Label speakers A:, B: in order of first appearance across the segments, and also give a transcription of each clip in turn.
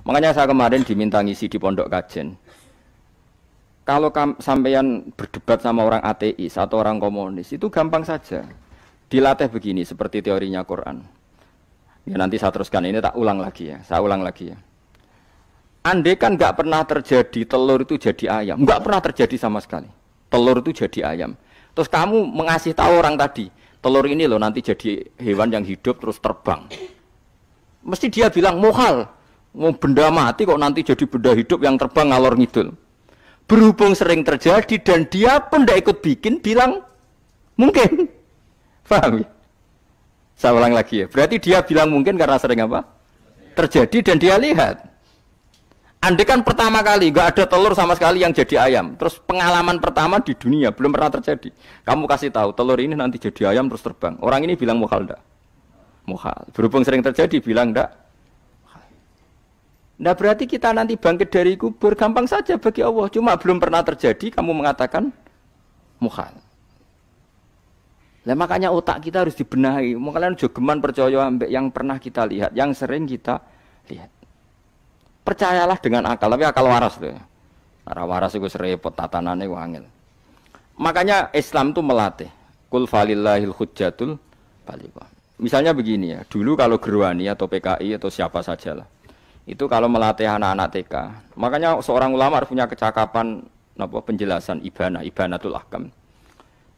A: Makanya saya kemarin diminta ngisi di pondok kajen. Kalau sampeyan berdebat sama orang ateis atau orang komunis itu gampang saja. Dilatih begini seperti teorinya Quran. Ya nanti saya teruskan ini tak ulang lagi ya. Saya ulang lagi ya. Andai kan nggak pernah terjadi telur itu jadi ayam, nggak pernah terjadi sama sekali. Telur itu jadi ayam. Terus kamu mengasih tahu orang tadi, telur ini loh nanti jadi hewan yang hidup terus terbang. Mesti dia bilang muhal, mau benda mati kok nanti jadi benda hidup yang terbang ngalor ngidul. Berhubung sering terjadi dan dia pun tidak ikut bikin, bilang mungkin. Paham ya? Saya ulang lagi ya. Berarti dia bilang mungkin karena sering apa? Terjadi dan dia lihat. Andai kan pertama kali nggak ada telur sama sekali yang jadi ayam. Terus pengalaman pertama di dunia belum pernah terjadi. Kamu kasih tahu telur ini nanti jadi ayam terus terbang. Orang ini bilang muhal enggak? Muhal. Berhubung sering terjadi bilang enggak? Nah berarti kita nanti bangkit dari kubur gampang saja bagi Allah. Cuma belum pernah terjadi kamu mengatakan muhal. Nah makanya otak kita harus dibenahi. Makanya jogeman percaya ambek yang pernah kita lihat, yang sering kita lihat. Percayalah dengan akal, tapi akal waras tuh. Arah waras itu serepot tatanannya wangil. Makanya Islam itu melatih. Kul falillahil hujjatul balighah. Misalnya begini ya, dulu kalau Gerwani atau PKI atau siapa sajalah. Itu kalau melatih anak-anak TK, makanya seorang ulama harus punya kecakapan penjelasan ibanatul ahkam.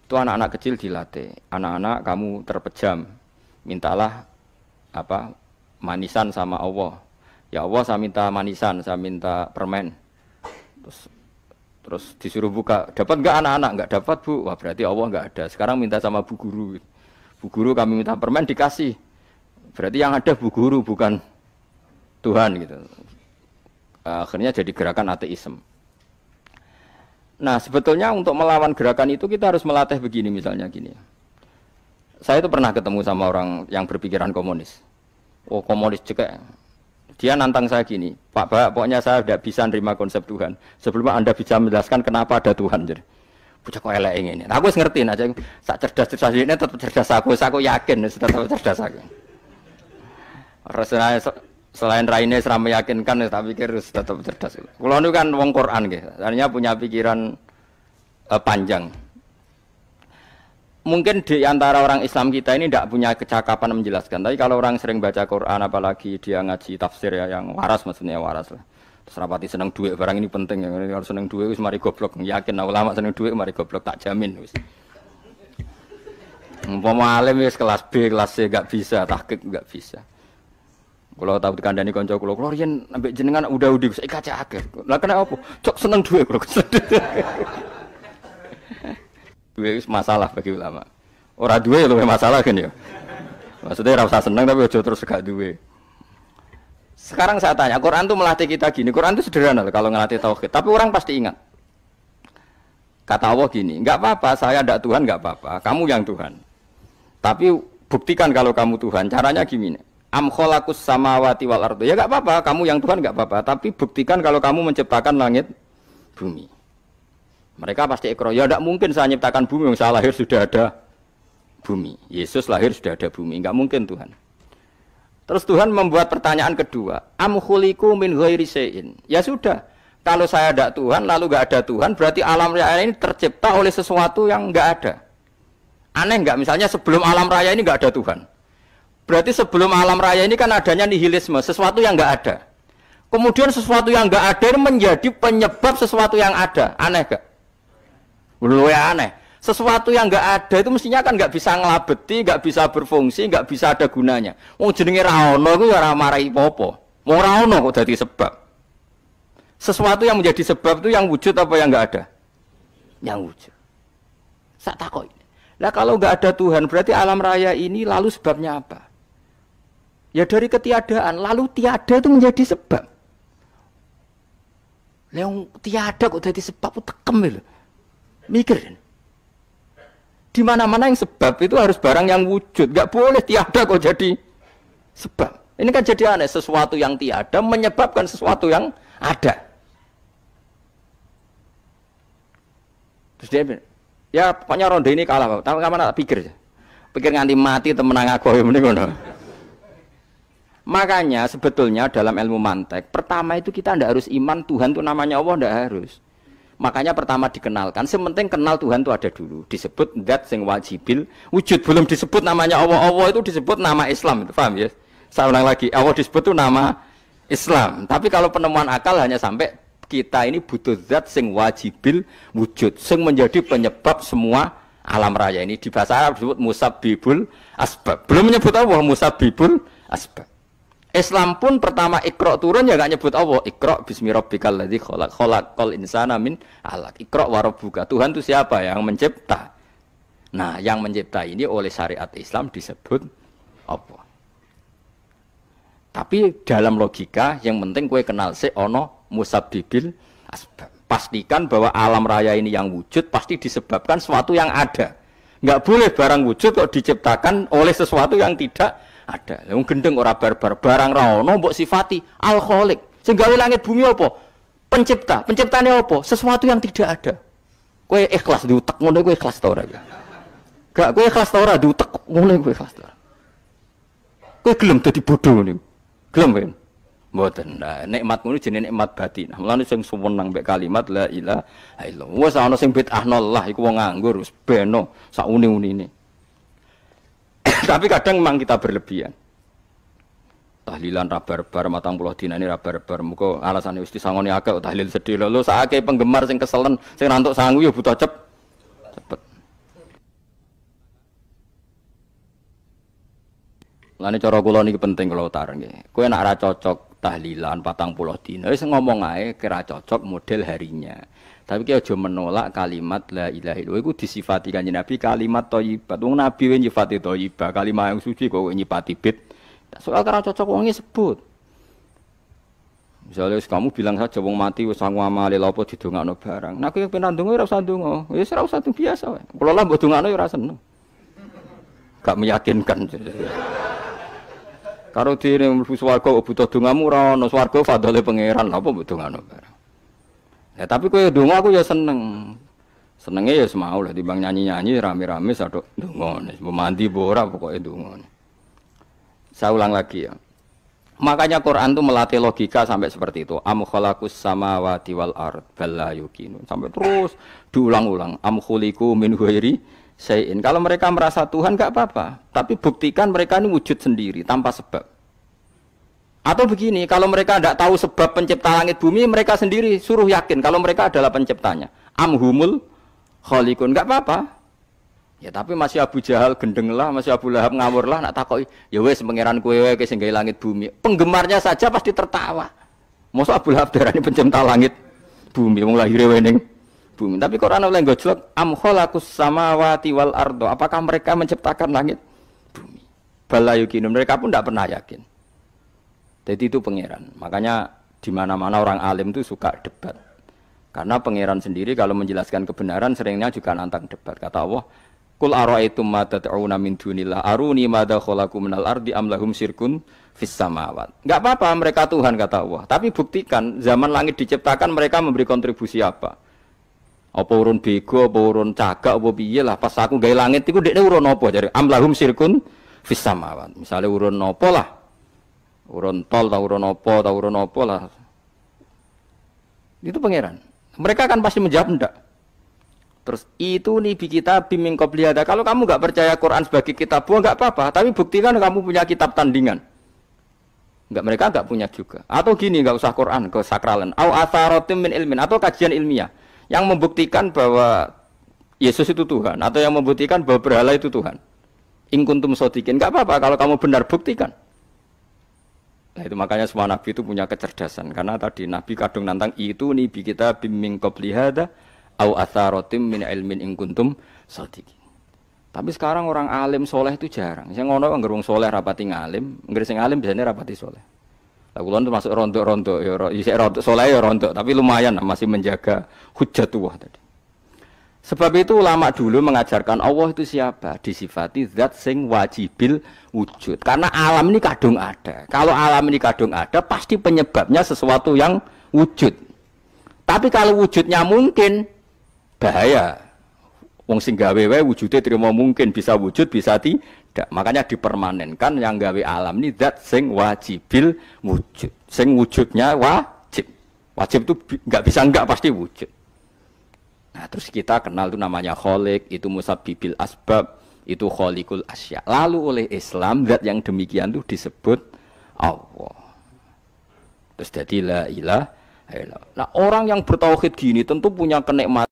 A: Itu anak-anak kecil dilatih. Anak-anak kamu terpejam, mintalah manisan sama Allah. Ya Allah saya minta manisan, saya minta permen. Terus disuruh buka, dapat enggak anak-anak? Enggak dapat Bu. Wah berarti Allah enggak ada. Sekarang minta sama Bu Guru. Bu Guru kami minta permen dikasih. Berarti yang ada Bu Guru bukan Tuhan gitu. Akhirnya jadi gerakan ateisme. Nah sebetulnya untuk melawan gerakan itu kita harus melatih begini misalnya gini. Saya itu pernah ketemu sama orang yang berpikiran komunis. Oh komunis juga. Dia nantang saya gini, Pak, pokoknya saya tidak bisa nerima konsep Tuhan. Sebelum Anda bisa menjelaskan kenapa ada Tuhan. Jadi, bocah kok elek ini. Nah, aku ngerti aja. Sak cerdas ini tetap cerdas aku yakin tetap cerdas aku. Rasanya selain raine seram meyakinkan, tak pikir tetap cerdas. Kalau itu kan wong Quran gitu. Artinya punya pikiran panjang. Mungkin di antara orang Islam kita ini tidak punya kecakapan menjelaskan. Tapi kalau orang sering baca Quran, apalagi dia ngaji tafsir ya, yang waras maksudnya waras lah. Terus rapati seneng duit, barang ini penting. Kalau seneng duit, mari goblok. Yakin ulama seneng duit, mari goblok tak jamin. Umpama alim wis kelas B, kelas C gak bisa, tahqiq gak bisa. Kalau tahu dikandani kanca kula riyen ambek jenengan udah saya kaca akhir. Lah kena apa? Cok seneng duit kula. Duit masalah bagi ulama. Ora duwe ya luwih masalah kan ya. Maksudnya ora usah seneng tapi aja terus gak duwe. Sekarang saya tanya, Quran itu melatih kita gini. Quran itu sederhana kalau ngelatih tauhid, tapi orang pasti ingat. Kata Allah gini, enggak apa-apa, saya ndak Tuhan enggak apa-apa, kamu yang Tuhan. Tapi buktikan kalau kamu Tuhan. Caranya gimana? Am khalaqus samawati wal ardi. Ya enggak apa-apa, kamu yang Tuhan enggak apa-apa, tapi buktikan kalau kamu menciptakan langit bumi. Mereka pasti ikrar, ya tidak mungkin saya menciptakan bumi, saya lahir sudah ada bumi. Yesus lahir sudah ada bumi, enggak mungkin Tuhan. Terus Tuhan membuat pertanyaan kedua, am khuliqu min ghairi syai'in. Ya sudah, kalau saya tidak Tuhan, lalu enggak ada Tuhan, berarti alam raya ini tercipta oleh sesuatu yang enggak ada. Aneh enggak? Misalnya sebelum alam raya ini enggak ada Tuhan. Berarti sebelum alam raya ini kan adanya nihilisme, sesuatu yang enggak ada. Kemudian sesuatu yang enggak ada ini menjadi penyebab sesuatu yang ada. Aneh enggak? Belum ya aneh. Sesuatu yang enggak ada itu mestinya kan enggak bisa ngelabeti, enggak bisa berfungsi, enggak bisa ada gunanya. Wong jenenge ra ono iku ya ora marai apa-apa. Wong ra ono kok dadi sebab. Sesuatu yang menjadi sebab itu yang wujud apa yang enggak ada? Yang wujud. Sak takok. Lah kalau enggak ada Tuhan, berarti alam raya ini lalu sebabnya apa? Ya dari ketiadaan, lalu tiada itu menjadi sebab. Lah yang tiada kok jadi sebab itu tekem lho. Mikir. Di mana-mana yang sebab itu harus barang yang wujud, enggak boleh tiada kok jadi sebab. Ini kan jadi aneh, sesuatu yang tiada menyebabkan sesuatu yang ada. Terus dia bilang, ya pokoknya ronde ini kalah, tapi kamu tak pikir aja. Pikir nganti mati temenang aku mending ngono. Makanya sebetulnya dalam ilmu mantek, pertama itu kita tidak harus iman Tuhan itu namanya Allah, tidak harus. Makanya pertama dikenalkan, sementing kenal Tuhan itu ada dulu. Disebut zat sing wajibil wujud, belum disebut namanya Allah. Allah itu disebut nama Islam, itu paham ya? Saya ulang lagi, Allah disebut itu nama Islam. Tapi kalau penemuan akal hanya sampai kita ini butuh zat sing wajibil wujud, sing menjadi penyebab semua alam raya ini. Di bahasa Arab disebut musabbibul asbab. Belum menyebut Allah musabbibul asbab. Islam pun pertama Iqra turun ya gak nyebut Allah. Iqra bismi rabbikal ladzi khalaq, khalaqal insana min 'alaq. Iqra wa rabbuka. Tuhan itu siapa? Yang mencipta. Nah, yang mencipta ini oleh syariat Islam disebut Allah. Tapi dalam logika yang penting kue kenal si ono musabbibil asbab. Pastikan bahwa alam raya ini yang wujud pasti disebabkan sesuatu yang ada. Enggak boleh barang wujud kok diciptakan oleh sesuatu yang tidak ada. Wong gendeng ora barbar, barang ra ono mbok sifati al-khaliq. Sing gawe langit bumi apa? Pencipta. Penciptane apa? Sesuatu yang tidak ada. Kowe ikhlas diutek ngono kowe ikhlas ta ora? Gak kowe ikhlas ta ora diutek ngono kowe ikhlas ta ora? Kowe gelem dadi bodho niku. Gelem kan? Mboten. Nah, nikmat ngono jenenge nikmat batin. Mulane sing suwenang mbek kalimat la ilaha illallah. Wes ana sing bid'ahnallah iku wong nganggur wis beno sak uni-unine. Tapi kadang memang kita berlebihan. Tahlilan rabar-bar matang puluh dina ini rabar-bar. Muka alasannya wis disangoni akeh tahlil sedih lho. Saake penggemar sing keselen, sing rantuk sangu ya butuh cepet. Lane cara kula niki penting kula utar nggih. Kowe nek ora cocok tahlilan 40 dina wis ngomong ae kira cocok model harinya. Tapi ki aja menolak kalimat la ilaha illallah iku disifati Kanjeng Nabi kalimat thayyibah. Wong Nabi wis nyifati thayyibah, kalimat yang suci kok nyifati bid. Soal kira cocok wong sebut. Misalnya kamu bilang saja wong mati wis sangu amale lha apa didongakno barang. Nah kowe pengen ndonga ora usah ndonga. Wis ora usah biasa wae. Kula lah mbok dongakno ya ora seneng. Gak meyakinkan. Karo dene mlebu swarga butuh dongamu ora ono swarga fadhole pangeran apa mbok dongakno barang. Ya tapi kowe donga aku ya seneng. Senenge ya semau lah timbang nyanyi-nyanyi rame-rame sadok donga. Wis mandi apa ora pokoke donga. Saya ulang lagi ya. Makanya Quran itu melatih logika sampai seperti itu. Am khalaqus samawati wal ard bal la yuqinun. Sampai terus diulang-ulang. Am khuliqu min ghairi syai'in. Kalau mereka merasa Tuhan enggak apa-apa, tapi buktikan mereka ini wujud sendiri tanpa sebab. Atau begini, kalau mereka tidak tahu sebab pencipta langit bumi, mereka sendiri suruh yakin kalau mereka adalah penciptanya. Amhumul khaliqun, enggak apa-apa. Ya tapi masih Abu Jahal gendeng lah, masih Abu Lahab ngawur lah, nak takoki, ya wes pangeran kowe wae sing gawe langit bumi. Penggemarnya saja pasti tertawa. Mosok Abu Lahab darani pencipta langit bumi, wong lahir wening bumi. Tapi Quran oleh gojlok am khalaqus samawati wal ardo. Apakah mereka menciptakan langit bumi? Bala yuqinun, mereka pun tidak pernah yakin. Jadi itu pangeran. Makanya di mana-mana orang alim itu suka debat. Karena pangeran sendiri kalau menjelaskan kebenaran seringnya juga nantang debat. Kata Allah, "Qul ara'aytum ma tad'una min dunillah aruni madza khalaqu minal ardi am lahum syirkun fis samawat." Enggak apa-apa mereka Tuhan kata Allah, tapi buktikan zaman langit diciptakan mereka memberi kontribusi apa? Apa urun bego, apa urun cagak, apa piye lah pas aku gawe langit iku ndekne urun apa jare am lahum syirkun fis samawat. Misale urun apa lah? Urun tol, tahu urun apa lah. Itu pangeran. Mereka kan pasti menjawab enggak. Terus itu nih kita biming qobliyada. Kalau kamu enggak percaya Quran sebagai kitab, enggak apa-apa. Tapi buktikan kamu punya kitab tandingan. Enggak, mereka enggak punya juga. Atau gini, enggak usah Quran, ke sakralan. Au atharatim min ilmin, atau kajian ilmiah yang membuktikan bahwa Yesus itu Tuhan, atau yang membuktikan bahwa berhala itu Tuhan. In kuntum shodiqin, enggak apa-apa kalau kamu benar buktikan. Nah, itu makanya semua nabi itu punya kecerdasan karena tadi nabi kadung nantang itu nih bi kita biming qoblihada au atharatim min ilmin in kuntum shodiqin. Tapi sekarang orang alim soleh itu jarang. Sing ngono anggere wong soleh rapati ngalim, anggere sing alim biasanya rapati soleh. Lah kula itu masuk rontok-rontok ya isih rontok soleh ya rontok, tapi lumayan masih menjaga hujjatullah tadi. Sebab itu ulama dulu mengajarkan Allah itu siapa? Disifati zat sing wajibil wujud. Karena alam ini kadung ada. Kalau alam ini kadung ada, pasti penyebabnya sesuatu yang wujud. Tapi kalau wujudnya mungkin, bahaya. Wong sing gawe wae wujudnya terima mungkin bisa wujud, bisa tidak. tidak. Makanya dipermanenkan yang gawe alam ini zat sing wajibil wujud. Sing wujudnya wajib. Wajib itu nggak bisa nggak pasti wujud. Nah, terus kita kenal itu namanya khaliq, itu musabbibil asbab, itu khaliqul asya. Lalu oleh Islam zat yang demikian itu disebut Allah. Terus jadi la ilaha illallah. Nah, orang yang bertauhid gini tentu punya kenikmatan